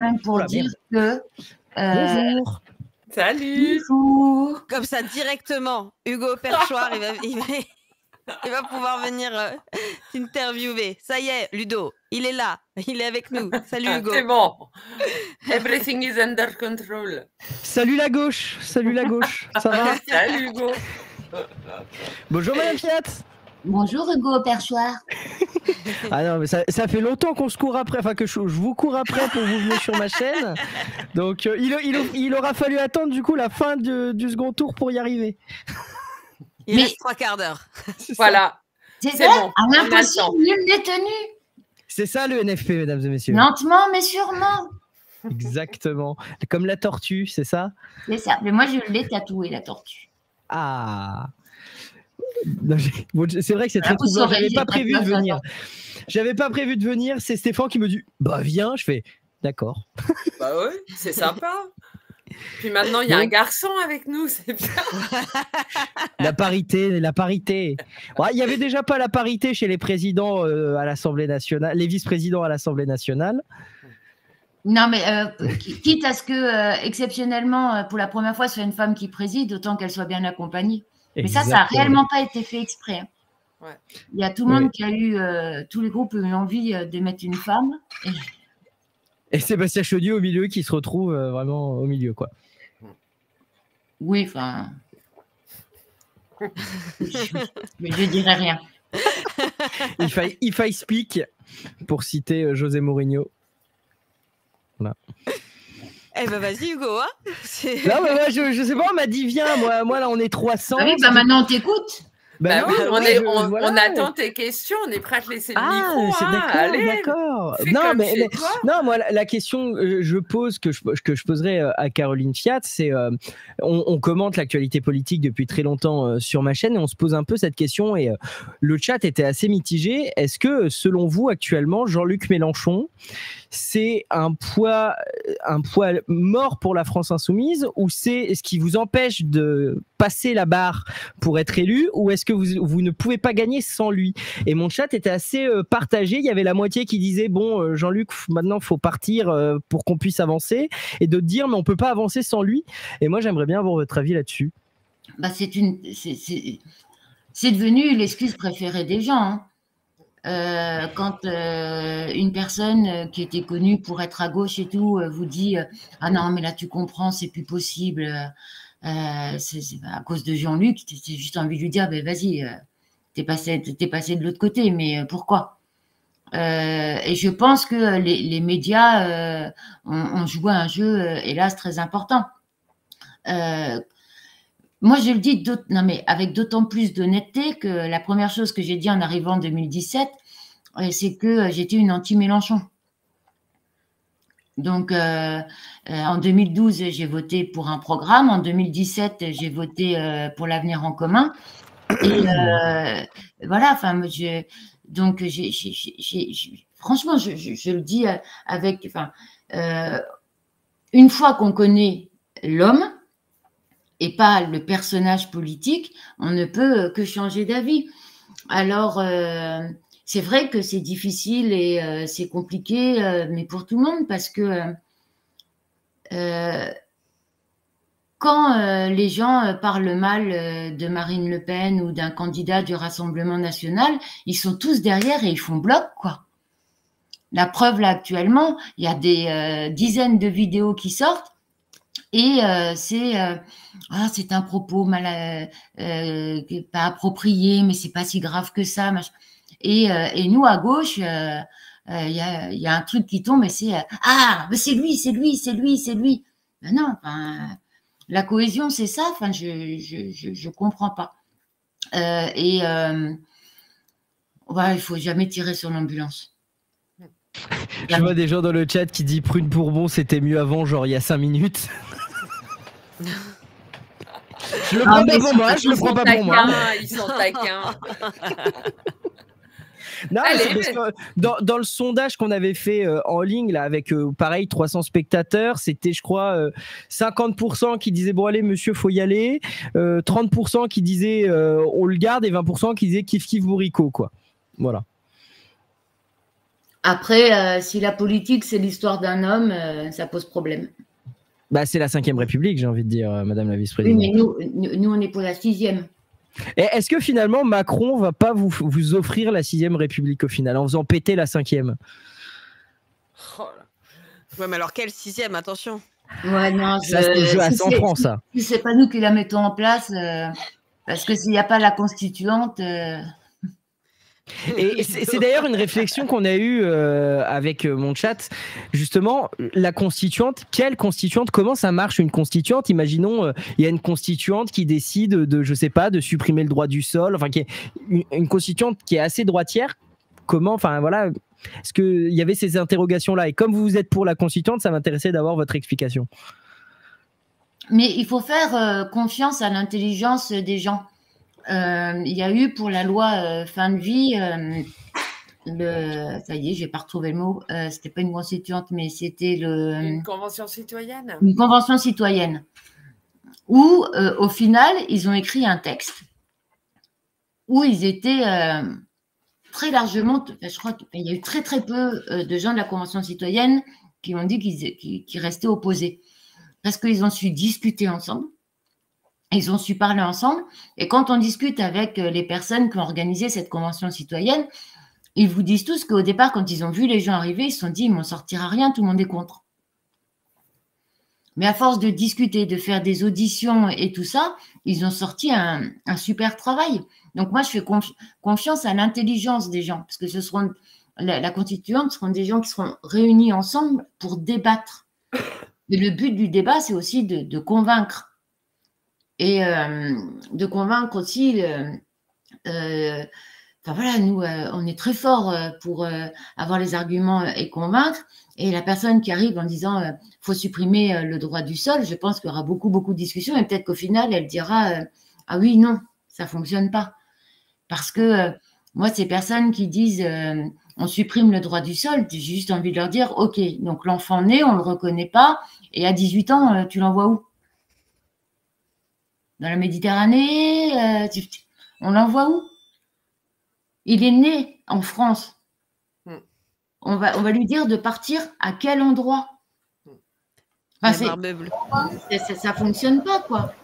même pour dire que... Bonjour. Salut. Bonjour. Comme ça, directement, Hugo Perchoir, il va pouvoir venir t'interviewer. Ça y est, Ludo, il est là, il est avec nous. Salut Hugo. C'est bon. Everything is under control. Salut la gauche, ça va? Salut Hugo. Bonjour Madame Fiat. Bonjour Hugo Perchoir. Ah non, mais ça fait longtemps qu'on se court après, enfin que je vous cours après pour vous venir sur ma chaîne. Donc il aura fallu attendre du coup la fin du second tour pour y arriver. Il reste 3 quarts d'heure. Voilà. C'est ça, bon. à l'impossible, nul n'est tenu. C'est ça le NFP, mesdames et messieurs. Lentement mais sûrement. Exactement. Comme la tortue, c'est ça? C'est ça, mais moi je l'ai tatoué la tortue. Ah. C'est vrai que c'est très troublant. J'avais pas prévu de venir. J'avais pas prévu de venir. C'est Stéphane qui me dit bah viens. Je fais d'accord. Bah oui, c'est sympa. Puis maintenant il y a un garçon avec nous, c'est bien. La parité. Ouais, il y avait déjà pas la parité chez les présidents à l'Assemblée nationale, les vice-présidents à l'Assemblée nationale. Non, mais quitte à ce que, exceptionnellement, pour la première fois, ce soit une femme qui préside, autant qu'elle soit bien accompagnée. Mais ça n'a réellement pas été fait exprès. Ouais. Il y a tout le monde qui a eu, tous les groupes ont eu envie d'émettre une femme. Et Sébastien Chaudier au milieu qui se retrouve vraiment au milieu, quoi. Oui, enfin. Mais je dirais rien. If I speak, pour citer José Mourinho. Voilà. Eh ben vas-y Hugo, hein. Non mais moi je sais pas, on m'a dit viens, moi là on est 300. Ah oui, bah maintenant on t'écoute. Bah oui, on attend tes questions, on est prêt à te laisser le micro. C'est d'accord. Non, moi la question je pose que je poserai à Caroline Fiat, c'est on commente l'actualité politique depuis très longtemps sur ma chaîne et on se pose un peu cette question et le chat était assez mitigé. Est-ce que selon vous actuellement Jean-Luc Mélenchon c'est un poids mort pour la France insoumise ou c'est ce qui vous empêche de passer la barre pour être élu ou est-ce que vous ne pouvez pas gagner sans lui? Et mon chat était assez partagé. Il y avait la moitié qui disait bon Jean-Luc maintenant faut partir pour qu'on puisse avancer et d'autres dire mais on peut pas avancer sans lui. Et moi j'aimerais bien avoir votre avis là-dessus. Bah c'est devenu l'excuse préférée des gens. Hein. Quand une personne qui était connue pour être à gauche et tout vous dit ah non mais là tu comprends c'est plus possible c'est à cause de Jean-Luc j'ai juste envie de lui dire ben vas-y t'es passé de l'autre côté mais pourquoi et je pense que les médias ont joué un jeu hélas très important. Moi, je le dis avec d'autant plus d'honnêteté que la première chose que j'ai dit en arrivant en 2017, c'est que j'étais une anti-Mélenchon. Donc, en 2012, j'ai voté pour un programme. En 2017, j'ai voté pour l'avenir en commun. Et voilà, enfin, donc, franchement, je le dis avec, une fois qu'on connaît l'homme, et pas le personnage politique, on ne peut que changer d'avis. Alors, c'est vrai que c'est difficile et c'est compliqué, mais pour tout le monde, parce que quand les gens parlent mal de Marine Le Pen ou d'un candidat du Rassemblement national, ils sont tous derrière et ils font bloc, quoi. La preuve, là, actuellement, il y a des dizaines de vidéos qui sortent, et c'est un propos mal pas approprié, mais c'est pas si grave que ça. Et nous à gauche, il y a un truc qui tombe et c'est mais c'est lui. Ben non, la cohésion c'est ça. Enfin, je comprends pas. Il faut jamais tirer sur l'ambulance. Je vois des gens dans le chat qui disent Prune Bourbon c'était mieux avant, genre il y a 5 minutes. Je le prends pas pour moi, je le prends pas pour moi. Ils sont taquins. Non, parce que dans le sondage qu'on avait fait en ligne là avec pareil 300 spectateurs, c'était je crois 50% qui disaient bon allez monsieur faut y aller, 30% qui disaient on le garde et 20% qui disaient kiff kiff bourricot quoi. Voilà. Après, si la politique, c'est l'histoire d'un homme, ça pose problème. Bah, c'est la 5e République, j'ai envie de dire, Madame la vice-présidente. Oui, mais nous, on est pour la 6e. Et est-ce que finalement, Macron va pas vous offrir la 6e République au final, en faisant péter la 5e? Oh là. Ouais, mais alors quelle 6e, attention. Ouais, non, ça, c'est le jeu à 100 francs, ça. Si c'est pas nous qui la mettons en place, parce que s'il n'y a pas la constituante... Et c'est d'ailleurs une réflexion qu'on a eue avec mon chat. Justement, la constituante, quelle constituante? Comment ça marche une constituante? Imaginons, il y a une constituante qui décide je sais pas, de supprimer le droit du sol, enfin, qui est une constituante qui est assez droitière. Comment, enfin voilà, est-ce qu'il y avait ces interrogations-là? Et comme vous êtes pour la constituante, ça m'intéressait d'avoir votre explication. Mais il faut faire confiance à l'intelligence des gens. Il y a eu pour la loi fin de vie, ça y est, je n'ai pas retrouvé le mot, c'était pas une constituante, mais c'était une convention citoyenne. Une convention citoyenne, où au final, ils ont écrit un texte où ils étaient très largement, je crois qu'il y a eu très très peu de gens de la convention citoyenne qui ont dit qu'ils restaient opposés, parce qu'ils ont su discuter ensemble. Ils ont su parler ensemble. Et quand on discute avec les personnes qui ont organisé cette convention citoyenne, ils vous disent tous qu'au départ, quand ils ont vu les gens arriver, ils se sont dit, ils ne m'en sortira rien, tout le monde est contre. Mais à force de discuter, de faire des auditions et tout ça, ils ont sorti un super travail. Donc moi, je fais confiance à l'intelligence des gens, parce que ce seront la constituante seront des gens qui seront réunis ensemble pour débattre. Mais le but du débat, c'est aussi de convaincre. Et de convaincre aussi, enfin voilà, nous, on est très fort pour avoir les arguments et convaincre. Et la personne qui arrive en disant faut supprimer le droit du sol, je pense qu'il y aura beaucoup de discussions et peut-être qu'au final, elle dira ah oui, non, ça fonctionne pas. Parce que moi, ces personnes qui disent on supprime le droit du sol, j'ai juste envie de leur dire ok, donc l'enfant né, on le reconnaît pas et à 18 ans, tu l'envoies où? Dans la Méditerranée, on l'envoie où? Il est né en France. On va lui dire de partir à quel endroit? Enfin, ça ne fonctionne pas, quoi.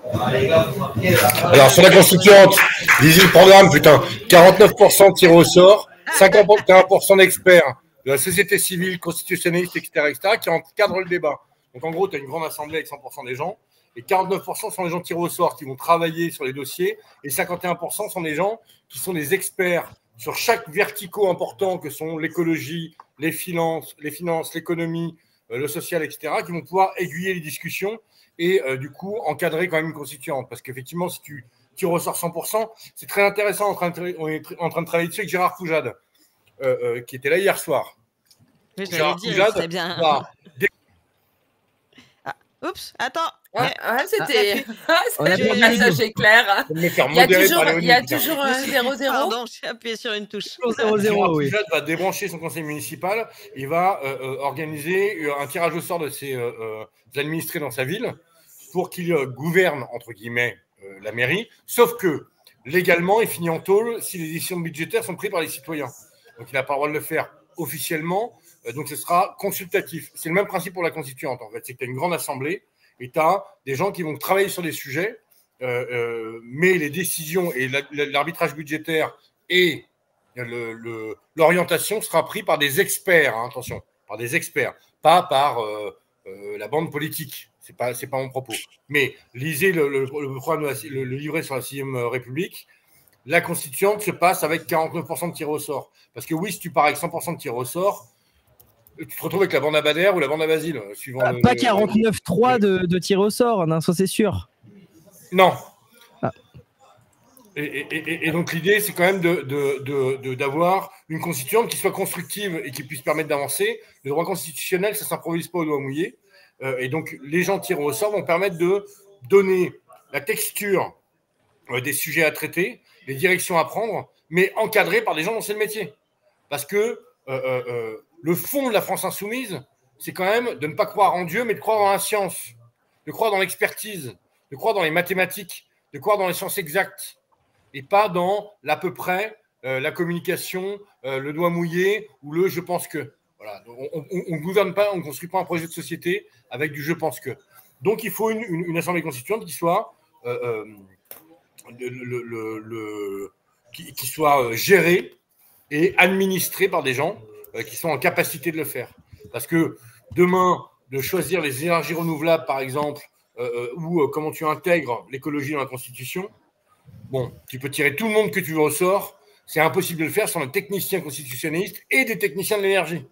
Alors, sur la constituante, lisez le programme, putain. 49% tirés au sort, 51% d'experts de la société civile, constitutionnaliste, etc., qui encadrent le débat. Donc, en gros, tu as une grande assemblée avec 100% des gens. Et 49% sont les gens tirés au sort qui vont travailler sur les dossiers. Et 51% sont les gens qui sont des experts sur chaque verticaux important que sont l'écologie, les finances, l'économie, le social, etc., qui vont pouvoir aiguiller les discussions et du coup encadrer quand même une constituante. Parce qu'effectivement, si tu ressors 100%, c'est très intéressant. On est en train de travailler dessus avec Gérard Foujade, qui était là hier soir. Oui, Gérard Foujade, c'est bien. Oups, attends. Ouais, c'était le message est clair. Il y a toujours un 0-0. Pardon, j'ai appuyé sur une touche. 0-0, oui. Va débrancher son conseil municipal. Il va organiser un tirage au sort de ses administrés dans sa ville pour qu'il gouverne, entre guillemets, la mairie. Sauf que, légalement, il finit en tôle si les décisions budgétaires sont prises par les citoyens. Donc, il n'a pas le droit de le faire officiellement. Donc, ce sera consultatif. C'est le même principe pour la constituante, en fait. C'est que tu as une grande assemblée et tu as des gens qui vont travailler sur des sujets, mais les décisions et l'arbitrage budgétaire et l'orientation sera pris par des experts, hein, attention, par des experts, pas par la bande politique. C'est pas mon propos. Mais lisez le livret sur la 6e République. La constituante se passe avec 49% de tirés au sort. Parce que oui, si tu pars avec 100% de tirés au sort, tu te retrouves avec la bande à Bader ou la bande à Basile, suivant. Pas 49,3 de tir au sort, non, ça c'est sûr. Non. Ah. Et donc l'idée, c'est quand même d'avoir une constituante qui soit constructive et qui puisse permettre d'avancer. Le droit constitutionnel, ça ne s'improvise pas au doigt mouillé. Et donc les gens tirés au sort vont permettre de donner la texture des sujets à traiter, les directions à prendre, mais encadrés par des gens dont c'est le métier. Parce que le fond de la France insoumise, c'est quand même de ne pas croire en Dieu, mais de croire dans la science, de croire dans l'expertise, de croire dans les mathématiques, de croire dans les sciences exactes, et pas dans l'à peu près la communication, le doigt mouillé ou le « je pense que ». Voilà. On ne gouverne pas, on ne construit pas un projet de société avec du « je pense que ». Donc, il faut une assemblée constituante qui soit, qui soit gérée et administrée par des gens qui sont en capacité de le faire. Parce que demain, de choisir les énergies renouvelables, par exemple, ou comment tu intègres l'écologie dans la Constitution, bon, tu peux tirer tout le monde que tu veux au sort, c'est impossible de le faire sans des techniciens constitutionnalistes et des techniciens de l'énergie.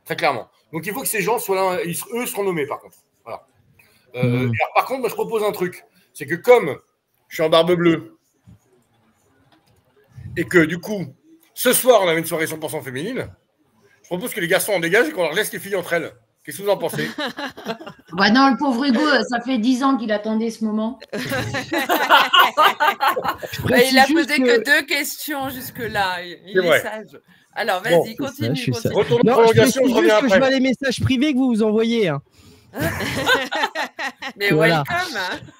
Très clairement. Donc, il faut que ces gens soient là, eux seront nommés, par contre. Voilà. Alors, par contre, moi, je propose un truc. C'est que comme je suis en barbe bleue et que, du coup, ce soir, on avait une soirée 100% féminine, je propose que les garçons en dégagent et qu'on leur laisse les filles entre elles. Qu'est-ce que vous en pensez? Bah non, le pauvre Hugo, ça fait 10 ans qu'il attendait ce moment. Il a posé que 2 questions jusque-là. Il est sage. Alors, vas-y, continue. Retourne en prolongation, je reviens après. Je vois les messages privés que vous vous envoyez. Hein. Mais voilà.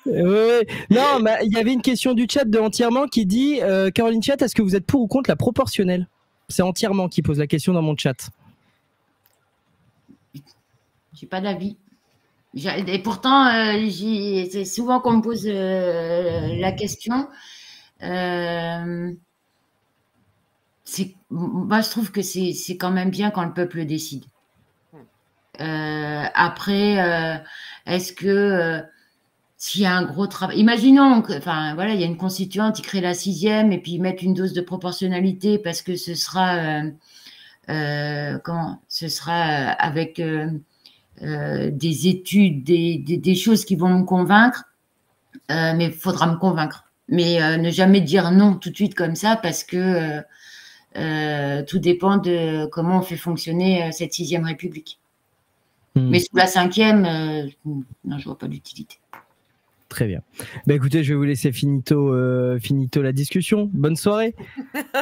Welcome. Non, il y avait une question du chat de Entièrement qui dit Caroline Fiat, est-ce que vous êtes pour ou contre la proportionnelle? C'est Entièrement qui pose la question dans mon chat. J'ai pas d'avis. Et pourtant, c'est souvent qu'on me pose la question. Moi, je trouve que c'est quand même bien quand le peuple décide. Après, est-ce que s'il y a un gros travail, imaginons que, enfin voilà, il y a une constituante, ils créent la 6e et puis ils mettent une dose de proportionnalité parce que ce sera avec des études, des choses qui vont me convaincre, mais il faudra me convaincre. Mais ne jamais dire non tout de suite comme ça parce que tout dépend de comment on fait fonctionner cette 6e République. Mais sous la 5e, non, je vois pas d'utilité. Très bien. Bah écoutez, je vais vous laisser finito la discussion. Bonne soirée.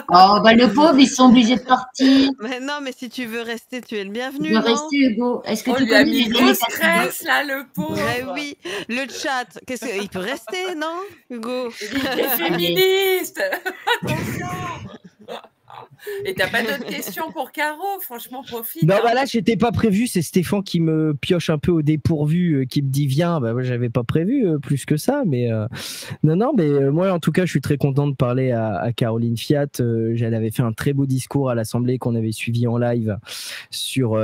Oh, bah le pauvre, ils sont obligés de partir. Mais non, mais si tu veux rester, tu es le bienvenu. Tu veux rester, Hugo? Est-ce que tu lui a mis gros stress, là, le pauvre. Oui, le chat. Il peut rester, non, Hugo? Il est féministe. Attention. Et t'as pas d'autres questions pour Caro? Franchement, profite. Non, bah là, j'étais pas prévu. C'est Stéphane qui me pioche un peu au dépourvu, qui me dit viens. Bah, moi, j'avais pas prévu plus que ça. Mais non, mais moi, en tout cas, je suis très content de parler à Caroline Fiat. Elle avait fait un très beau discours à l'Assemblée qu'on avait suivi en live sur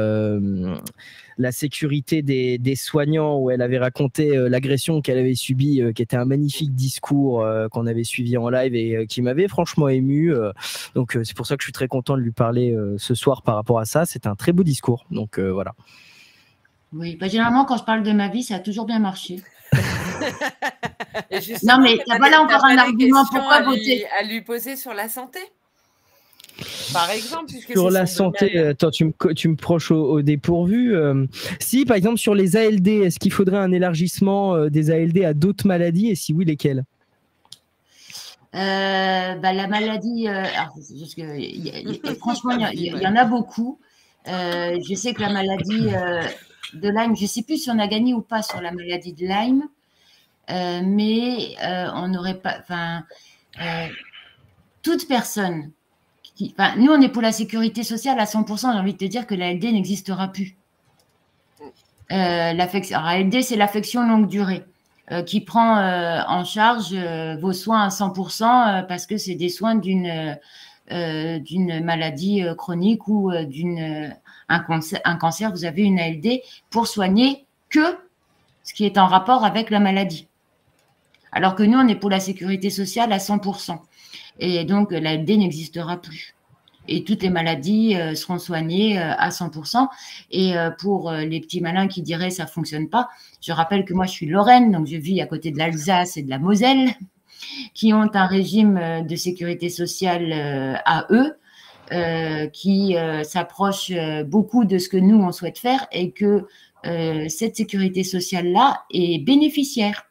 la sécurité des soignants, où elle avait raconté l'agression qu'elle avait subie, qui était un magnifique discours qu'on avait suivi en live et qui m'avait franchement ému. Donc c'est pour ça que je suis très content de lui parler ce soir par rapport à ça. C'était un très beau discours. Donc voilà. Oui, bah, généralement quand je parle de ma vie, ça a toujours bien marché. Non mais voilà encore un argument pourquoi voter. À lui poser sur la santé. Par exemple, sur la santé, attends, tu me proches au dépourvu. Si, par exemple, sur les ALD, est-ce qu'il faudrait un élargissement des ALD à d'autres maladies et si oui, lesquelles? La maladie, franchement, il y en a beaucoup. Je sais que la maladie de Lyme, je ne sais plus si on a gagné ou pas sur la maladie de Lyme, mais on n'aurait pas. Toute personne. Nous, on est pour la sécurité sociale à 100%. J'ai envie de te dire que l'ALD n'existera plus. ALD, c'est l'affection longue durée qui prend en charge vos soins à 100% parce que c'est des soins d'une maladie chronique ou un cancer. Vous avez une ALD pour soigner que ce qui est en rapport avec la maladie. Alors que nous, on est pour la sécurité sociale à 100%. Et donc, l'ALD n'existera plus. Et toutes les maladies seront soignées à 100%. Et pour les petits malins qui diraient ça ne fonctionne pas, je rappelle que moi, je suis Lorraine, donc je vis à côté de l'Alsace et de la Moselle, qui ont un régime de sécurité sociale à eux, qui s'approche beaucoup de ce que nous, on souhaite faire, et que cette sécurité sociale-là est bénéficiaire.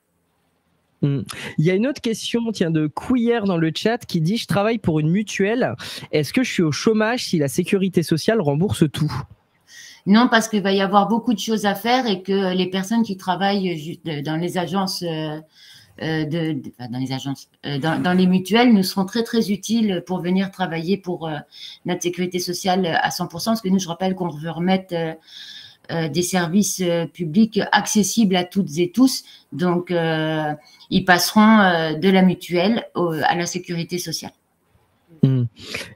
Il y a une autre question de Couillère dans le chat qui dit « Je travaille pour une mutuelle. Est-ce que je suis au chômage si la sécurité sociale rembourse tout ?» Non, parce qu'il va y avoir beaucoup de choses à faire et que les personnes qui travaillent dans les agences dans les agences, dans les mutuelles, nous seront très très utiles pour venir travailler pour notre sécurité sociale à 100%, parce que nous, je rappelle qu'on veut remettre des services publics accessibles à toutes et tous. Donc, ils passeront de la mutuelle à la sécurité sociale.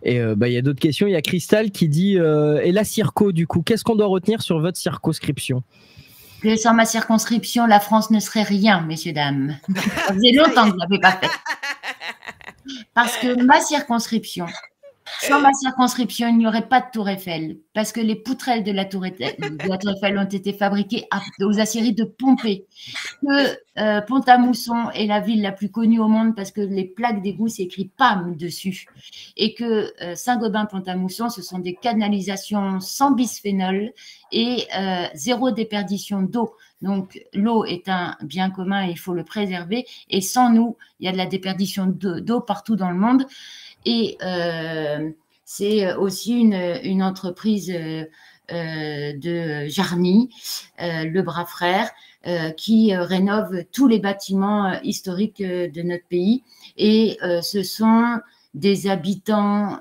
Et il y a d'autres questions. Il y a Cristal qui dit et la circo, du coup, qu'est-ce qu'on doit retenir sur votre circonscription? Que sans ma circonscription, la France ne serait rien, messieurs, dames. Ça faisait longtemps que je ne l'avais pas fait. Parce que ma circonscription, sans ma circonscription, il n'y aurait pas de Tour Eiffel. Parce que les poutrelles de la Tour Eiffel ont été fabriquées aux aciéries de Pompée. Que Pont-à-Mousson est la ville la plus connue au monde parce que les plaques d'égout, c'est écrit PAM dessus. Et que Saint-Gobain-Pont-à-Mousson, ce sont des canalisations sans bisphénol et zéro déperdition d'eau. Donc, l'eau est un bien commun et il faut le préserver. Et sans nous, il y a de la déperdition d'eau partout dans le monde. Et c'est aussi une entreprise de Jarny, le bras frère, qui rénove tous les bâtiments historiques de notre pays. Et ce sont des habitants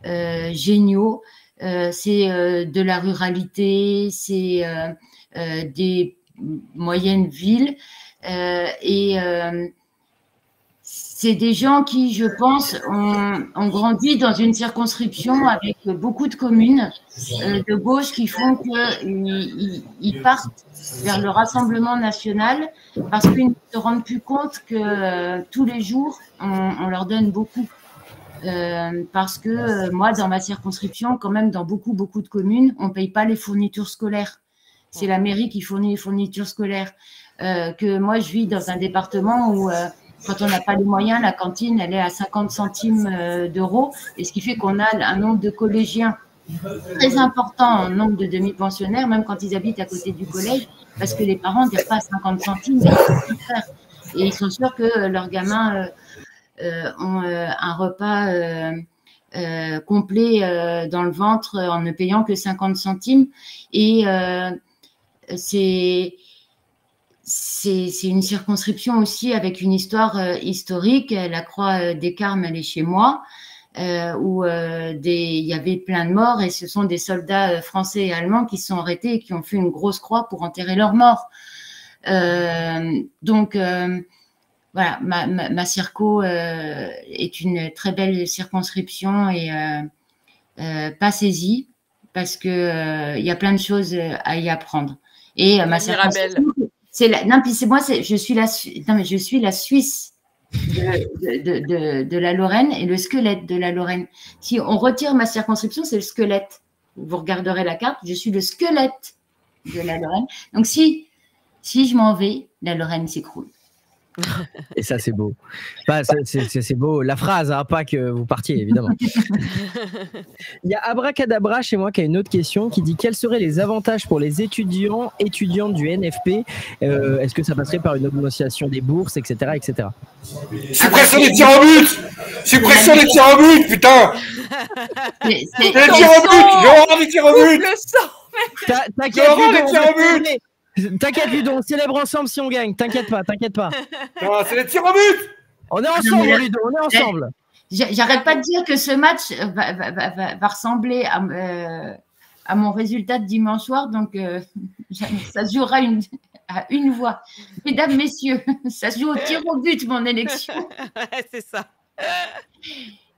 géniaux. C'est de la ruralité, c'est des moyennes villes et c'est des gens qui, je pense, ont grandi dans une circonscription avec beaucoup de communes de gauche qui font qu'ils partent vers le Rassemblement national parce qu'ils ne se rendent plus compte que tous les jours, on leur donne beaucoup. Parce que moi, dans ma circonscription, quand même, dans beaucoup de communes, on ne paye pas les fournitures scolaires. C'est la mairie qui fournit les fournitures scolaires. Que moi, je vis dans un département où, quand on n'a pas les moyens, la cantine, elle est à 50 centimes d'euros. Et ce qui fait qu'on a un nombre de collégiens très important en nombre de demi-pensionnaires, même quand ils habitent à côté du collège, parce que les parents ne donnent pas 50 centimes, mais ils peuvent faire. Et ils sont sûrs que leurs gamins ont un repas complet dans le ventre en ne payant que 50 centimes. Et c'est une circonscription aussi avec une histoire historique. La Croix des Carmes, elle est chez moi, où il y avait plein de morts et ce sont des soldats français et allemands qui se sont arrêtés et qui ont fait une grosse croix pour enterrer leurs morts. Donc, voilà, ma circo est une très belle circonscription et passez-y parce que il y a plein de choses à y apprendre. Et ma circonscription, je suis la Suisse de la Lorraine et le squelette de la Lorraine. Si on retire ma circonscription, c'est le squelette. Vous regarderez la carte, je suis le squelette de la Lorraine. Donc si je m'en vais, la Lorraine s'écroule. Et ça, c'est beau. Enfin, c'est beau. La phrase, hein, pas que vous partiez, évidemment. Il y a Abracadabra chez moi qui a une autre question qui dit quels seraient les avantages pour les étudiantes du NFP? Est-ce que ça passerait par une augmentation des bourses, etc., etc. Suppression des tirs au but. Suppression des tirs au but, putain. Les tirs au but. J'ai horreur des tirs au but. T'inquiète Ludo, on célèbre ensemble si on gagne. T'inquiète pas. Non, c'est les tirs au but. On est ensemble, Ludo, on est ensemble. J'arrête pas de dire que ce match va ressembler à mon résultat de dimanche soir, donc ça se jouera à une voix. Mesdames, messieurs, ça se joue au tir au but, mon élection. C'est ça.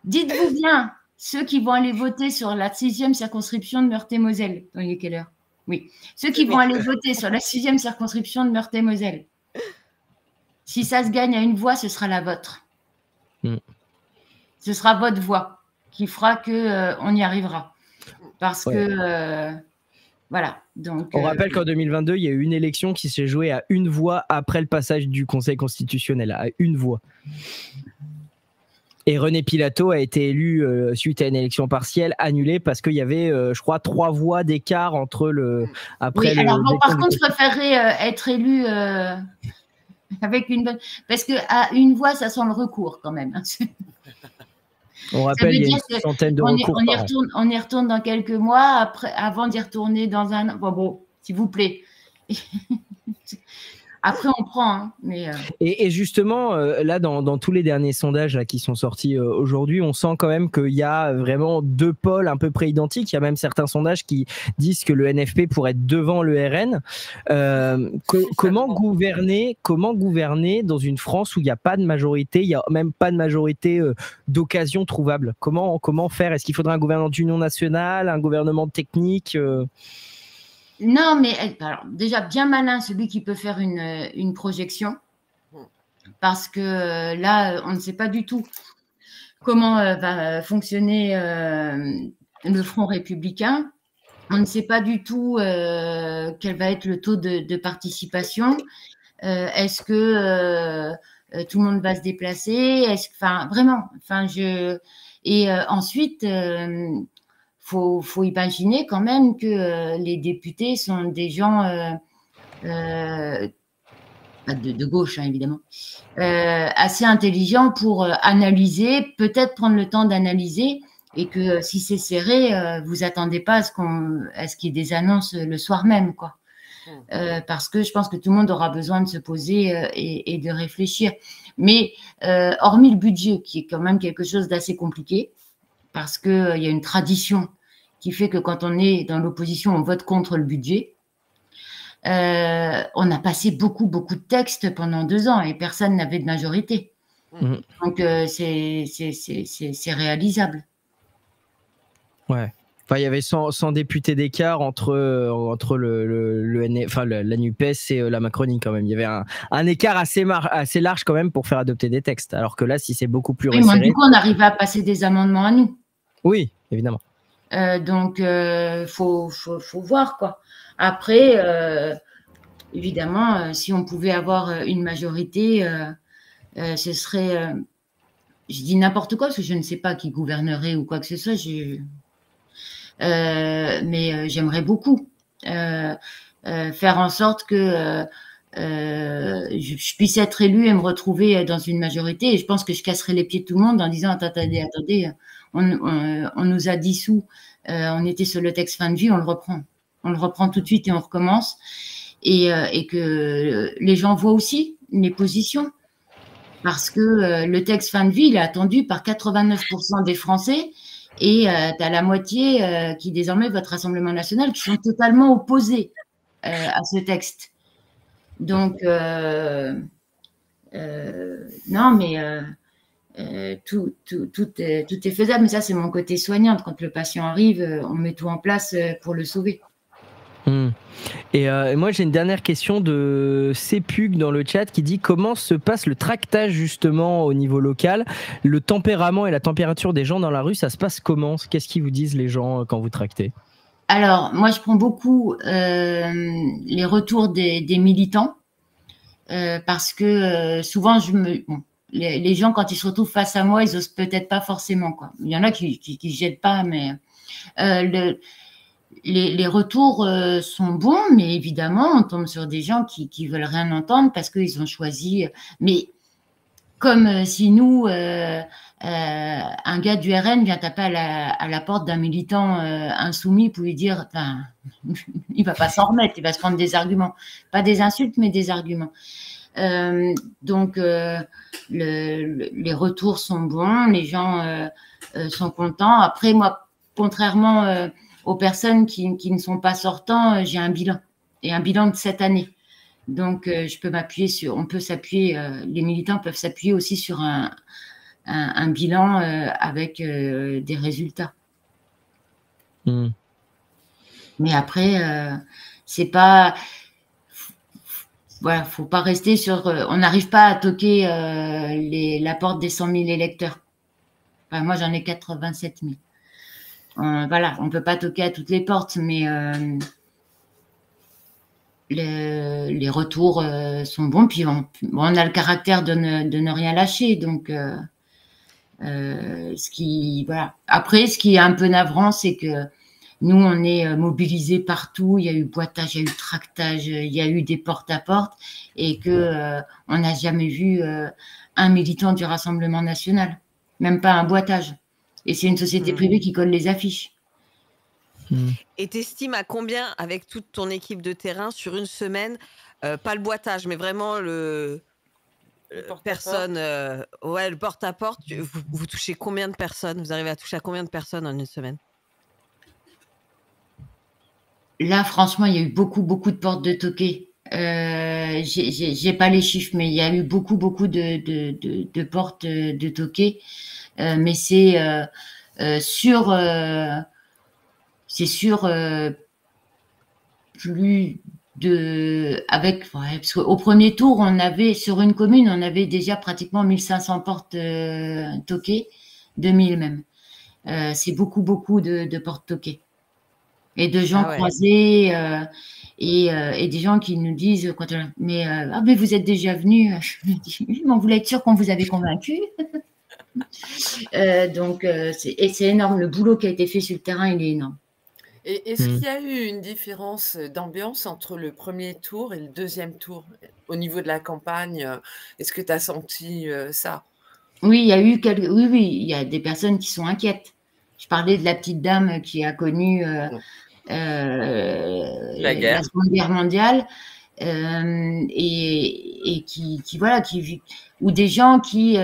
Dites-vous bien, ceux qui vont aller voter sur la 6e circonscription de Meurthe-et-Moselle, il est quelle heure? Oui. Ceux qui vont aller voter sur la 6e circonscription de Meurthe-et-Moselle, si ça se gagne à une voix, ce sera la vôtre. Ce sera votre voix qui fera qu'on y arrivera. Parce que, voilà. Donc, on rappelle qu'en 2022, il y a eu une élection qui s'est jouée à une voix après le passage du Conseil constitutionnel, à une voix. Et René Pilato a été élu suite à une élection partielle annulée parce qu'il y avait, je crois, 3 voix d'écart entre le. Après oui, alors bon, par contre, je préférerais être élu avec une bonne. Parce qu'à une voix, ça sent le recours quand même. On rappelle, il y a une centaine de recours. On y retourne dans quelques mois, avant d'y retourner dans un an. Bon, s'il vous plaît. Après, on prend. Hein, mais et justement, là, dans tous les derniers sondages là, qui sont sortis aujourd'hui, on sent quand même qu'il y a vraiment deux pôles à peu près identiques. Il y a même certains sondages qui disent que le NFP pourrait être devant le RN. Comment gouverner dans une France où il n'y a pas de majorité, il n'y a même pas de majorité d'occasion trouvable? Comment faire? Est-ce qu'il faudrait un gouvernement d'union nationale, un gouvernement technique Non, mais alors, déjà, bien malin celui qui peut faire une projection, parce que là, on ne sait pas du tout comment va fonctionner le Front républicain. On ne sait pas du tout quel va être le taux de participation. Est-ce que tout le monde va se déplacer? Vraiment. Et ensuite, faut imaginer quand même que les députés sont des gens de gauche, hein, évidemment, assez intelligents pour analyser, peut-être prendre le temps d'analyser, et que si c'est serré, vous attendez pas à ce qu'il y ait des annonces le soir même, quoi. Parce que je pense que tout le monde aura besoin de se poser et de réfléchir. Mais hormis le budget, qui est quand même quelque chose d'assez compliqué, parce qu'il y a une tradition qui fait que quand on est dans l'opposition, on vote contre le budget. On a passé beaucoup de textes pendant 2 ans et personne n'avait de majorité. Donc, c'est réalisable. Ouais. Enfin, il y avait 100 députés d'écart entre la NUPES et la Macronie quand même. Il y avait un écart assez large quand même pour faire adopter des textes. Alors que là, si c'est beaucoup plus resserré... Du coup, on arrive à passer des amendements à nous. Oui, évidemment. Donc, faut voir, quoi. Après, évidemment, si on pouvait avoir une majorité, ce serait... je dis n'importe quoi parce que je ne sais pas qui gouvernerait ou quoi que ce soit. Mais j'aimerais beaucoup faire en sorte que je puisse être élue et me retrouver dans une majorité. Et je pense que je casserai les pieds de tout le monde en disant attendez, on nous a dissous, on était sur le texte fin de vie, on le reprend tout de suite et on recommence. Et que les gens voient aussi les positions. Parce que le texte fin de vie, il est attendu par 89% des Français. Et tu as la moitié qui désormais vote Rassemblement national qui sont totalement opposés à ce texte. Donc, non, mais tout est faisable. Mais ça, c'est mon côté soignante. Quand le patient arrive, on met tout en place pour le sauver. Et moi j'ai une dernière question de Cépug dans le chat qui dit comment se passe le tractage justement au niveau local, le tempérament et la température des gens dans la rue, ça se passe comment? Qu'est-ce qu'ils vous disent les gens quand vous tractez? Alors moi je prends beaucoup les retours des militants parce que souvent les gens quand ils se retrouvent face à moi ils osent peut-être pas forcément, quoi. Il y en a qui jettent pas, mais les retours sont bons, mais évidemment, on tombe sur des gens qui veulent rien entendre parce qu'ils ont choisi. Mais comme si nous, un gars du RN vient taper à la porte d'un militant insoumis pour lui dire, il va pas s'en remettre, il va se prendre des arguments, pas des insultes, mais des arguments. Donc, les retours sont bons, les gens sont contents. Après, moi, contrairement aux personnes qui ne sont pas sortants, j'ai un bilan, et un bilan de 7 années. Donc, je peux m'appuyer on peut s'appuyer, les militants peuvent s'appuyer aussi sur un bilan avec des résultats. Mais après, c'est pas... Voilà, faut pas rester sur... on n'arrive pas à toquer la porte des 100 000 électeurs. Enfin, moi, j'en ai 87 000. Voilà, on peut pas toquer à toutes les portes, mais les retours sont bons. Puis on a le caractère de ne rien lâcher. Donc, voilà. Après, ce qui est un peu navrant, c'est que nous, on est mobilisés partout. Il y a eu boitage, il y a eu tractage, il y a eu des porte-à-porte, et que on n'a jamais vu un militant du Rassemblement national, même pas un boitage. Et c'est une société privée qui colle les affiches. Et t'estimes à combien, avec toute ton équipe de terrain, sur une semaine, pas le boitage, mais vraiment le personne, le porte-à-porte, vous touchez combien de personnes? Vous arrivez à toucher à combien de personnes en une semaine? Là, franchement, il y a eu beaucoup de portes de toqués. J'ai pas les chiffres, mais il y a eu beaucoup de portes de toqués. Mais c'est sur plus de parce qu'au premier tour, on avait sur une commune, on avait déjà pratiquement 1500 portes toquées, 2000 même. C'est beaucoup de portes toquées et de gens croisés et des gens qui nous disent mais vous êtes déjà venus. Je me dis oui, mais on voulait être sûr qu'on vous avait convaincu. Donc c'est énorme, le boulot qui a été fait sur le terrain, il est énorme. Et est-ce qu'il y a eu une différence d'ambiance entre le premier tour et le deuxième tour au niveau de la campagne? Est-ce que tu as senti ça? Oui, il y a eu il y a des personnes qui sont inquiètes. Je parlais de la petite dame qui a connu la Seconde Guerre mondiale et qui ou des gens qui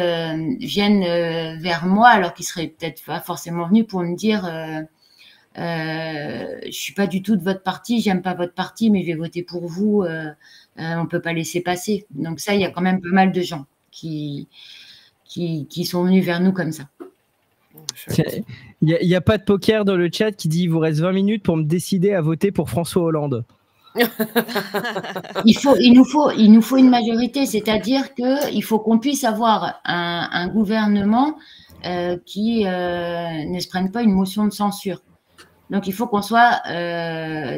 viennent vers moi alors qu'ils seraient peut-être pas forcément venus pour me dire je suis pas du tout de votre parti, j'aime pas votre parti, mais je vais voter pour vous. On peut pas laisser passer. Donc ça, il y a quand même pas mal de gens qui sont venus vers nous comme ça. Il y a pas de poker dans le chat qui dit il vous reste 20 minutes pour me décider à voter pour François Hollande. Il nous faut une majorité, c'est-à-dire qu'il faut qu'on puisse avoir un gouvernement qui ne se prenne pas une motion de censure. Donc, il faut qu'on soit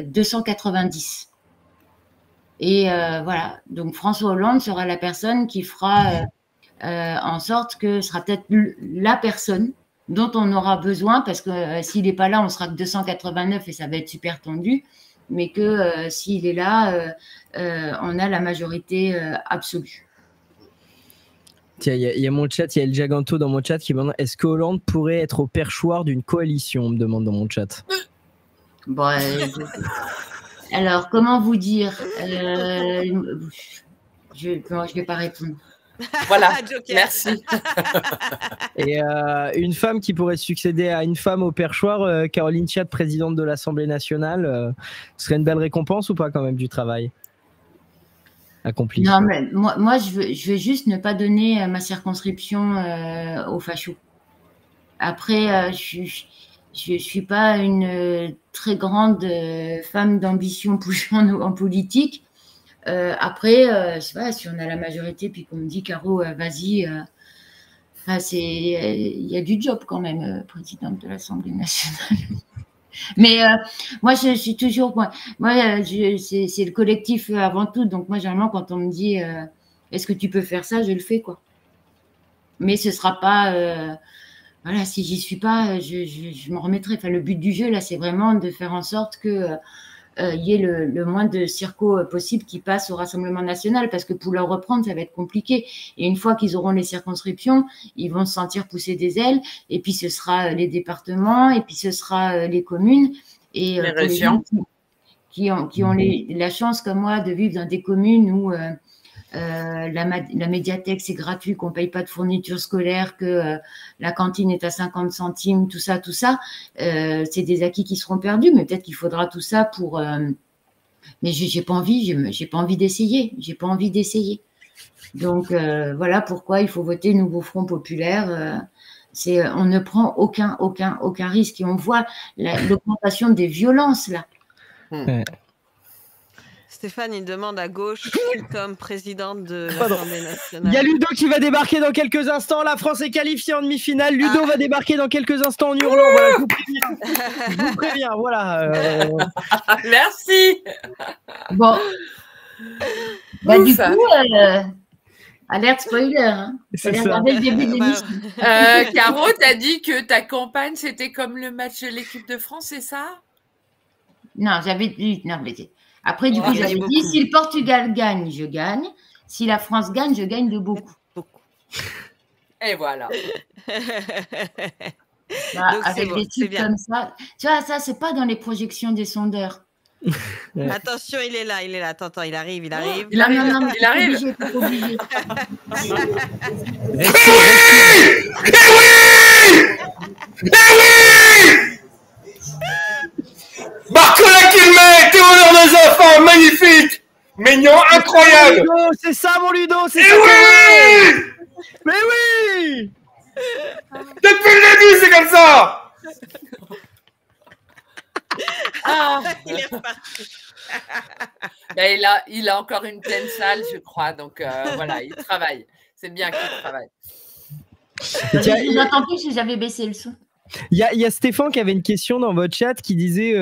290. Et voilà. Donc, François Hollande sera la personne qui fera en sorte que ce sera peut-être la personne dont on aura besoin, parce que s'il n'est pas là, on sera que 289 et ça va être super tendu. Mais que s'il est là, on a la majorité absolue. Tiens, il y a mon chat, il y a El Giganto dans mon chat qui me demande est-ce que Hollande pourrait être au perchoir d'une coalition? On me demande dans mon chat. Bon, alors, comment vous dire je ne vais pas répondre. Voilà, merci. Et une femme qui pourrait succéder à une femme au perchoir, Caroline Fiat, présidente de l'Assemblée nationale, serait une belle récompense ou pas quand même du travail accompli? Non, mais moi je veux juste ne pas donner ma circonscription aux fachos. Après, je suis pas une très grande femme d'ambition en politique. Après, je sais pas, si on a la majorité puis qu'on me dit Caro, vas-y, il y a du job quand même, présidente de l'Assemblée nationale. Mais moi, je suis toujours, c'est le collectif avant tout. Donc moi, généralement, quand on me dit, est-ce que tu peux faire ça, je le fais, quoi. Mais ce sera pas, voilà, si j'y suis pas, je m'en remettrai. Enfin, le but du jeu là, c'est vraiment de faire en sorte que y ait le moins de circos possible qui passent au Rassemblement national, parce que pour leur reprendre, ça va être compliqué. Et une fois qu'ils auront les circonscriptions, ils vont se sentir pousser des ailes, et puis ce sera les départements, et puis ce sera les communes. Et les régions. Qui ont la chance, comme moi, de vivre dans des communes où la médiathèque, c'est gratuit, qu'on ne paye pas de fourniture scolaire, que la cantine est à 50 centimes, tout ça, c'est des acquis qui seront perdus, mais peut-être qu'il faudra tout ça pour... mais j'ai pas envie d'essayer, Donc, voilà pourquoi il faut voter Nouveau Front Populaire. On ne prend aucun risque, et on voit l'augmentation des violences, là. Stéphane, il demande à gauche comme présidente de l'Assemblée nationale. Il y a Ludo qui va débarquer dans quelques instants. La France est qualifiée en demi-finale. Ludo va débarquer dans quelques instants en hurlant. Voilà, je vous préviens. Voilà. Merci. Bon. Bah, du coup, alerte spoiler. Hein. C'est ça. Ça. Le début de l'émission. Caro, t'as dit que ta campagne, c'était comme le match de l'équipe de France, c'est ça? Non, j'avais dit... Non, mais... Après, du coup, j'avais dit, si le Portugal gagne, je gagne. Si la France gagne, je gagne de beaucoup. Et voilà. Avec des trucs comme ça. Tu vois, ça, c'est pas dans les projections des sondeurs. Attention, il est là. Attends, il arrive. Il arrive. Il arrive. Oui. Barcola qui le met, Théodore des enfants, magnifique, mignon, incroyable. C'est ça mon Ludo, c'est ça. Oui. Mais oui. Depuis le début, c'est comme ça. Il est reparti. Ben, il a encore une pleine salle, je crois. Donc voilà, il travaille. C'est bien qu'il travaille. Je n'entends plus si j'avais baissé le son. Il y a Stéphane qui avait une question dans votre chat qui disait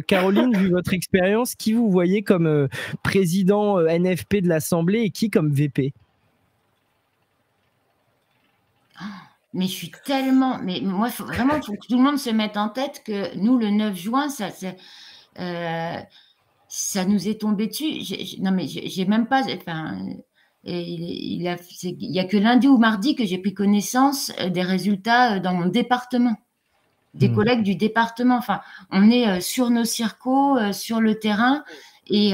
Caroline, vu votre expérience, qui vous voyez comme président NFP de l'Assemblée et qui comme VP? Mais je suis tellement... Mais moi, vraiment, il faut que tout le monde se mette en tête que nous, le 9 juin, ça nous est tombé dessus. Non, mais j'ai même pas... Enfin, il y a que lundi ou mardi que j'ai pris connaissance des résultats dans mon département. Des collègues du département. Enfin, on est sur nos circos, sur le terrain. Et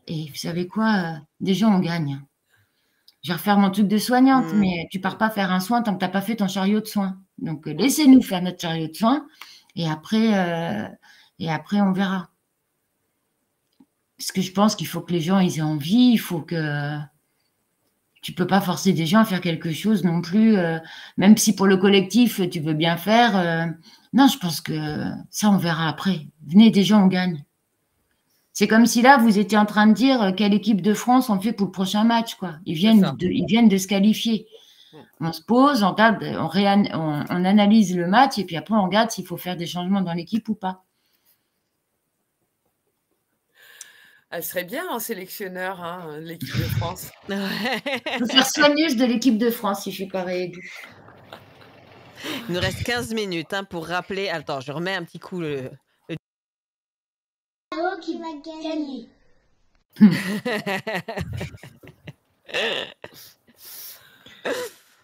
vous savez quoi? Déjà, on gagne. Je vais refaire mon truc de soignante, mais tu pars pas faire un soin tant que tu n'as pas fait ton chariot de soins. Donc, laissez-nous faire notre chariot de soins et après, on verra. Parce que je pense qu'il faut que les gens ils aient envie, il faut que... Tu peux pas forcer des gens à faire quelque chose non plus, même si pour le collectif, tu veux bien faire. Non, je pense que ça, on verra après. Venez, des gens, on gagne. C'est comme si là, vous étiez en train de dire quelle équipe de France on fait pour le prochain match, quoi. Ils viennent de se qualifier. On se pose, on regarde, on analyse le match et puis après, on regarde s'il faut faire des changements dans l'équipe ou pas. Elle serait bien en sélectionneur, hein, l'équipe de France. Je vais faire soigneuse de l'équipe de France si je ne suis pas réélue. Il nous reste 15 minutes pour rappeler. Attends, je remets un petit coup le... qui va gagner.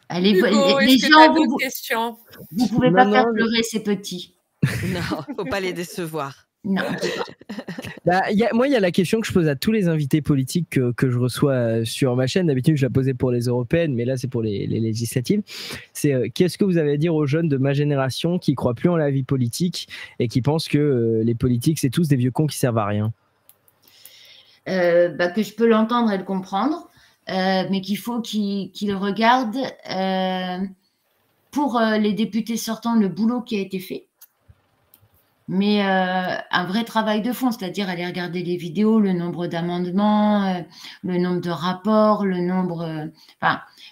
Allez, Hugo, les gens, vous ne pouvez pas faire pleurer ces petits. Non, il ne faut pas les décevoir. Non. Moi, il y a la question que je pose à tous les invités politiques que je reçois sur ma chaîne. D'habitude, je la posais pour les européennes, mais là, c'est pour les législatives. C'est qu'est-ce que vous avez à dire aux jeunes de ma génération qui ne croient plus en la vie politique et qui pensent que les politiques, c'est tous des vieux cons qui servent à rien? Que je peux l'entendre et le comprendre, mais qu'il faut qu'ils regardent pour les députés sortants le boulot qui a été fait. Mais un vrai travail de fond, c'est-à-dire aller regarder les vidéos, le nombre d'amendements, le nombre de rapports, le nombre,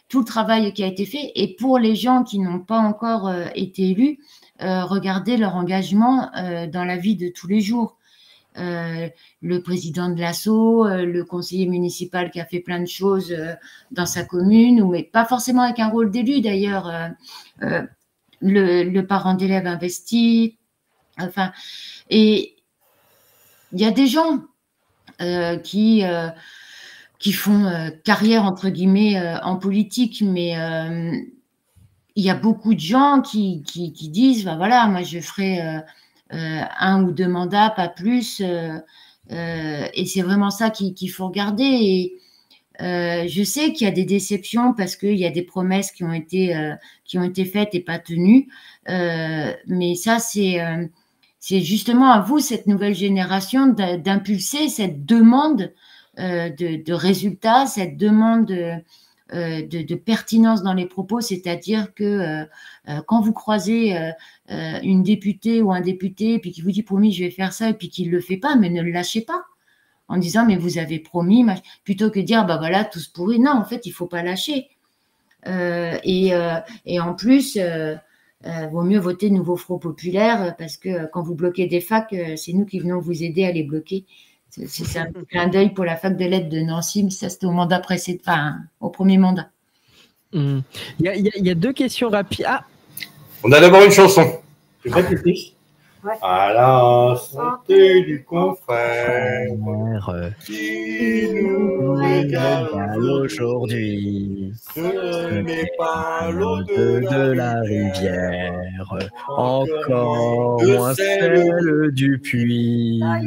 tout le travail qui a été fait. Et pour les gens qui n'ont pas encore été élus, regarder leur engagement dans la vie de tous les jours. Le président de l'asso, le conseiller municipal qui a fait plein de choses dans sa commune, mais pas forcément avec un rôle d'élu d'ailleurs, le parent d'élève investi. Enfin, et il y a des gens qui font carrière entre guillemets en politique, mais il y a beaucoup de gens qui disent voilà, moi je ferai 1 ou 2 mandats, pas plus, et c'est vraiment ça qu'il faut regarder. Et je sais qu'il y a des déceptions parce qu'il y a des promesses qui ont été faites et pas tenues, mais ça c'est justement à vous, cette nouvelle génération, d'impulser cette demande de résultats, cette demande de pertinence dans les propos, c'est-à-dire que quand vous croisez une députée ou un député, puis qui vous dit promis je vais faire ça, et puis qu'il ne le fait pas, mais ne le lâchez pas, en disant mais vous avez promis, plutôt que de dire bah voilà, tous pourris. Non, en fait, il ne faut pas lâcher. Et en plus... vaut mieux voter Nouveau Front Populaire parce que quand vous bloquez des facs, c'est nous qui venons vous aider à les bloquer. C'est un clin d'œil pour la fac de lettres de Nancy, mais ça c'était au mandat précédent, au premier mandat. Il y a 2 questions rapides. Ah, on a d'abord une chanson. Je sais pas plus. À la santé du confrère qui nous régale aujourd'hui. Ce n'est pas l'eau de la rivière, encore moins celle du puits. À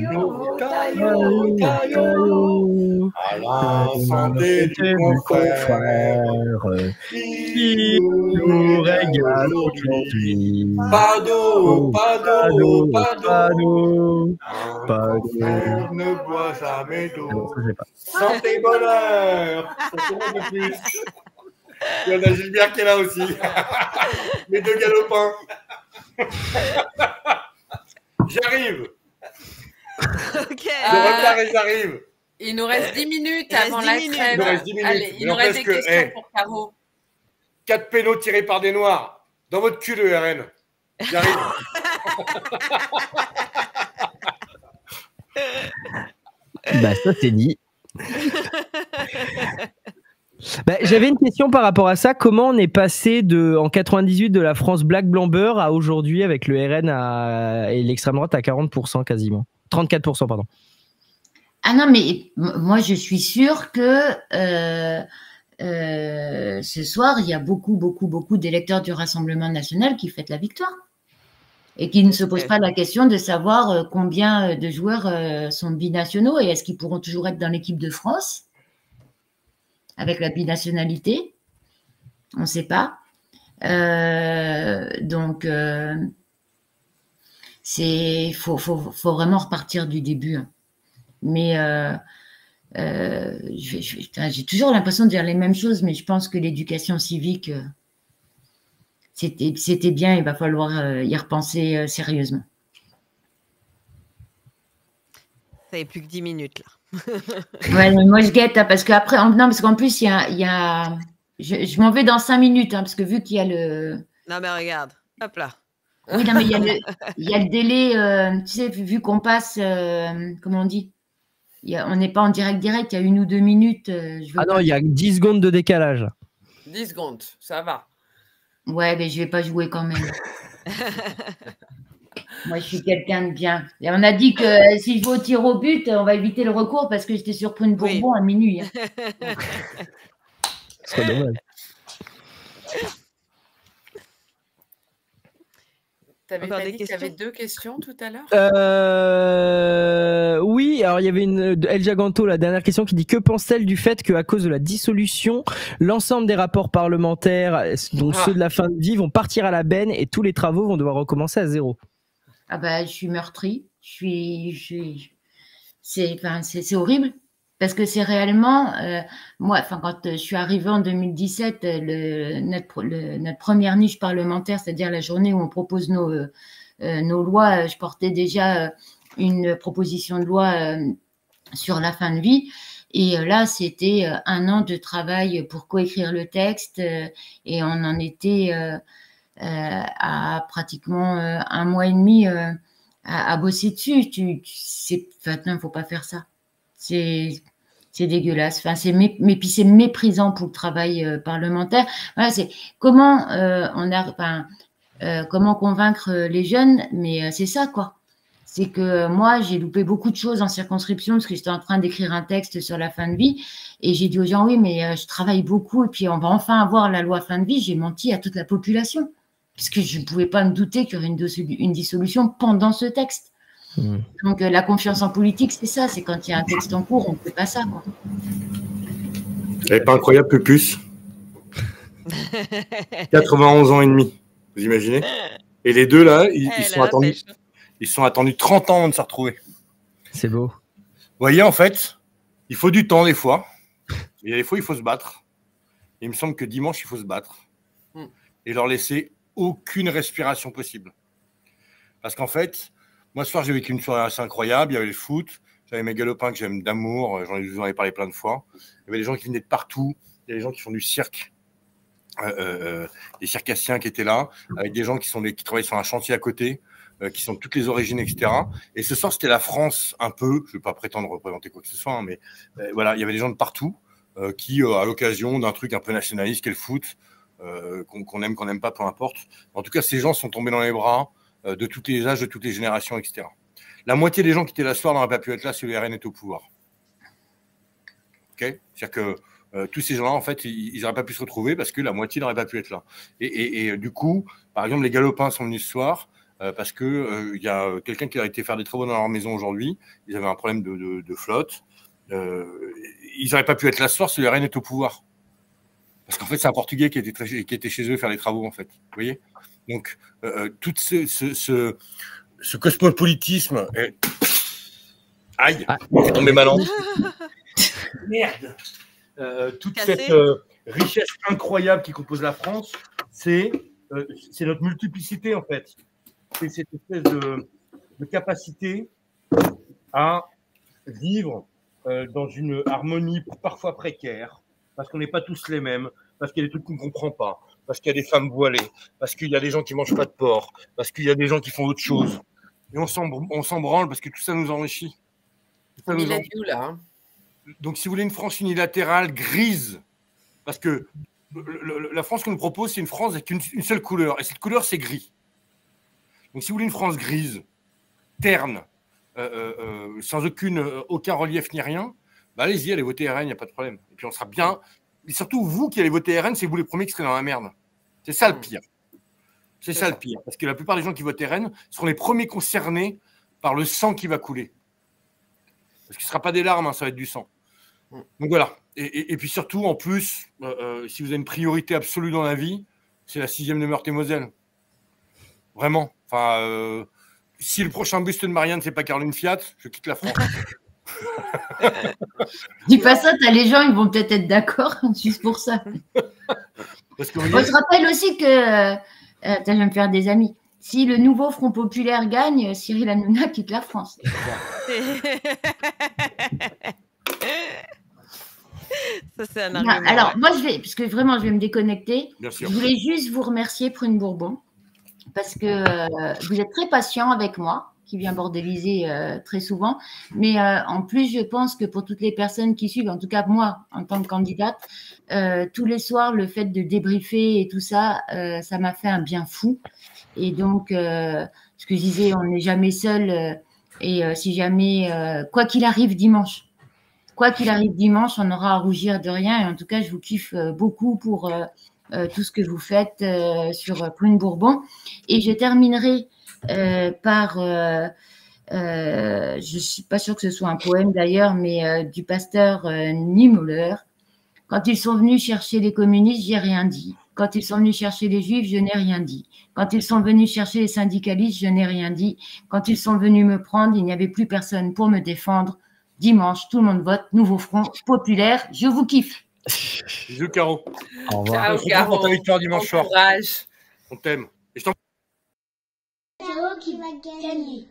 la santé du confrère qui nous régale aujourd'hui. Pas d'eau, pas d'eau, pas d'eau. Un confrère ne boit jamais d'eau. Santé, bonheur. De plus. Il y en a Gilbert qui est là aussi. Les deux galopins. J'arrive. Ok. Je repars et j'arrive. Il nous reste 10 minutes avant la trêve. Il nous reste 10 minutes. Allez, il nous reste des questions pour Caro. 4 pénaux tirés par des noirs. Dans votre cul, le RN. J'arrive. Bah, ça, c'est dit. Bah, j'avais une question par rapport à ça. Comment on est passé en 98 de la France black blanc beurre à aujourd'hui avec le RN et l'extrême droite à 40% quasiment. 34%, pardon. Ah non, mais moi, je suis sûre que ce soir, il y a beaucoup d'électeurs du Rassemblement national qui fêtent la victoire et qui ne se posent pas la question de savoir combien de joueurs sont binationaux et est-ce qu'ils pourront toujours être dans l'équipe de France avec la binationalité. On ne sait pas. Donc, faut vraiment repartir du début. Hein. Mais j'ai toujours l'impression de dire les mêmes choses, mais je pense que l'éducation civique, c'était bien, il va falloir y repenser sérieusement. Ça n'est plus que 10 minutes, là. Ouais, mais moi, je guette, hein, parce qu'après, non, parce qu'en plus, je m'en vais dans 5 minutes, hein, parce que vu qu'il y a le... Non, mais regarde, hop là. Oui, non, mais il y a le délai, tu sais, vu qu'on passe, comment on dit, on n'est pas en direct, il y a 1 ou 2 minutes. Non, il y a 10 secondes de décalage. 10 secondes, ça va. Ouais, mais je ne vais pas jouer quand même. Moi, je suis quelqu'un de bien. Et on a dit que si je vais au tir au but, on va éviter le recours parce que j'étais sur Prune Bourbon à minuit. Hein. Ce serait dommage. Tu avais pas dit qu'il y avait 2 questions tout à l'heure Oui, alors il y avait El Giganto, la dernière question, qui dit: que pense-t-elle du fait qu'à cause de la dissolution, l'ensemble des rapports parlementaires, dont ceux de la fin de vie, vont partir à la benne et tous les travaux vont devoir recommencer à zéro? Ah bah, je suis meurtrie. C'est horrible. Parce que c'est réellement, moi, quand je suis arrivée en 2017, notre première niche parlementaire, c'est-à-dire la journée où on propose nos lois, je portais déjà une proposition de loi sur la fin de vie. Et là, c'était 1 an de travail pour coécrire le texte et on en était à pratiquement 1 mois et demi à bosser dessus. Maintenant, il ne faut pas faire ça. C'est dégueulasse. Enfin, puis c'est méprisant pour le travail parlementaire. Voilà, c'est comment comment convaincre les jeunes, mais c'est ça, quoi. C'est que moi, j'ai loupé beaucoup de choses en circonscription parce que j'étais en train d'écrire un texte sur la fin de vie et j'ai dit aux gens: oui, mais je travaille beaucoup et puis on va enfin avoir la loi fin de vie. J'ai menti à toute la population puisque je ne pouvais pas me douter qu'il y aurait une dissolution pendant ce texte. Donc la confiance en politique, c'est ça, c'est quand il y a un texte en cours, on ne fait pas ça, quoi. Elle n'est pas incroyable, Pupus? 91 ans et demi, vous imaginez? Et les deux là, ils sont attendus 30 ans avant de se retrouver. C'est beau. Vous voyez, en fait, il faut du temps des fois. Et des fois, il faut se battre. Et il me semble que dimanche, il faut se battre. Et leur laisser aucune respiration possible. Parce qu'en fait, moi, ce soir, j'ai vécu une soirée assez incroyable. Il y avait le foot, j'avais mes galopins que j'aime d'amour, j'en ai parlé plein de fois. Il y avait des gens qui venaient de partout, il y avait des gens qui font du cirque, des circassiens qui étaient là, avec des gens qui travaillent sur un chantier à côté, qui sont de toutes les origines, etc. Et ce soir, c'était la France un peu, je ne vais pas prétendre représenter quoi que ce soit, hein, mais voilà, il y avait des gens de partout qui, à l'occasion d'un truc un peu nationaliste qu'est le foot, qu'on aime, qu'on n'aime pas, peu importe. En tout cas, ces gens sont tombés dans les bras de tous les âges, de toutes les générations, etc. La moitié des gens qui étaient là ce soir n'auraient pas pu être là si le RN était au pouvoir. Okay, c'est-à-dire que tous ces gens-là, en fait, ils n'auraient pas pu se retrouver parce que la moitié n'aurait pas pu être là. Et du coup, par exemple, les Galopins sont venus ce soir parce qu'il y a quelqu'un qui a été faire des travaux dans leur maison aujourd'hui. Ils avaient un problème de flotte. Ils n'auraient pas pu être là ce soir si le RN est au pouvoir. Parce qu'en fait, c'est un Portugais qui était chez eux faire les travaux, en fait. Vous voyez? Donc, tout ce cosmopolitisme... Aïe, c'est tombé mal en... Merde. Toute cette richesse incroyable qui compose la France, c'est notre multiplicité, en fait. C'est cette espèce de capacité à vivre dans une harmonie parfois précaire, parce qu'on n'est pas tous les mêmes, parce qu'il y a des trucs qu'on ne comprend pas, parce qu'il y a des femmes voilées, parce qu'il y a des gens qui ne mangent pas de porc, parce qu'il y a des gens qui font autre chose. Et on s'en branle parce que tout ça nous enrichit. Donc, si vous voulez une France unilatérale, grise, parce que la France qu'on nous propose, c'est une France avec une seule couleur, et cette couleur, c'est gris. Donc, si vous voulez une France grise, terne, sans aucun relief ni rien, bah, allez-y, allez voter RN, il n'y a pas de problème. Et puis, on sera bien. Et surtout, vous qui allez voter RN, c'est vous les premiers qui serez dans la merde. C'est ça le pire. C'est ça le pire. Parce que la plupart des gens qui votent RN seront les premiers concernés par le sang qui va couler. Parce que ce ne sera pas des larmes, hein, ça va être du sang. Donc voilà. Et puis surtout, en plus, si vous avez une priorité absolue dans la vie, c'est la 6e de Meurthe-et-Moselle. Vraiment. Enfin, si le prochain buste de Marianne, c'est pas Caroline Fiat, je quitte la France. Dis pas ça, t'as les gens, ils vont peut-être être d'accord, juste pour ça. Parce que, je rappelle aussi que, je vais me faire des amis. Si le nouveau Front Populaire gagne, Cyril Hanouna quitte la France. Ça, c'est un argument. Alors, moi, parce que vraiment, je vais me déconnecter. Bien sûr. Je voulais juste vous remercier, Prune Bourbon, parce que vous êtes très patient avec moi, qui vient bordéliser très souvent. Mais en plus, je pense que pour toutes les personnes qui suivent, en tout cas moi, en tant que candidate, tous les soirs, le fait de débriefer et tout ça, ça m'a fait un bien fou. Et donc, ce que je disais, on n'est jamais seul. Et si jamais, quoi qu'il arrive dimanche, on aura à rougir de rien. Et en tout cas, je vous kiffe beaucoup pour tout ce que vous faites sur Prune Bourbon. Et je terminerai par, je ne suis pas sûre que ce soit un poème d'ailleurs, mais du pasteur Niemöller. Quand ils sont venus chercher les communistes, j'ai rien dit. Quand ils sont venus chercher les juifs, je n'ai rien dit. Quand ils sont venus chercher les syndicalistes, je n'ai rien dit. Quand ils sont venus me prendre, il n'y avait plus personne pour me défendre. Dimanche, tout le monde vote. Nouveau Front Populaire. Je vous kiffe. Bisous, Caro. Au revoir. Ciao, Caro. On ta victoire dimanche soir. On t'aime. Et je t'en... Caro qui va gagner.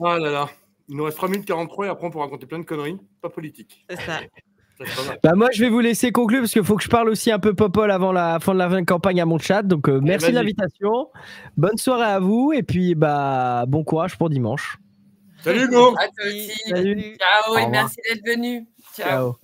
Ah là là. Il nous reste 3 minutes 43 et après on pourra raconter plein de conneries. Pas politique. C'est ça. Bah moi je vais vous laisser conclure parce qu'il faut que je parle aussi un peu popol avant la fin de la campagne à mon chat, donc merci de l'invitation, bonne soirée à vous et puis bah bon courage pour dimanche. Salut Hugo. À toi aussi. Salut. Ciao et revoir. merci d'être venu. Ciao.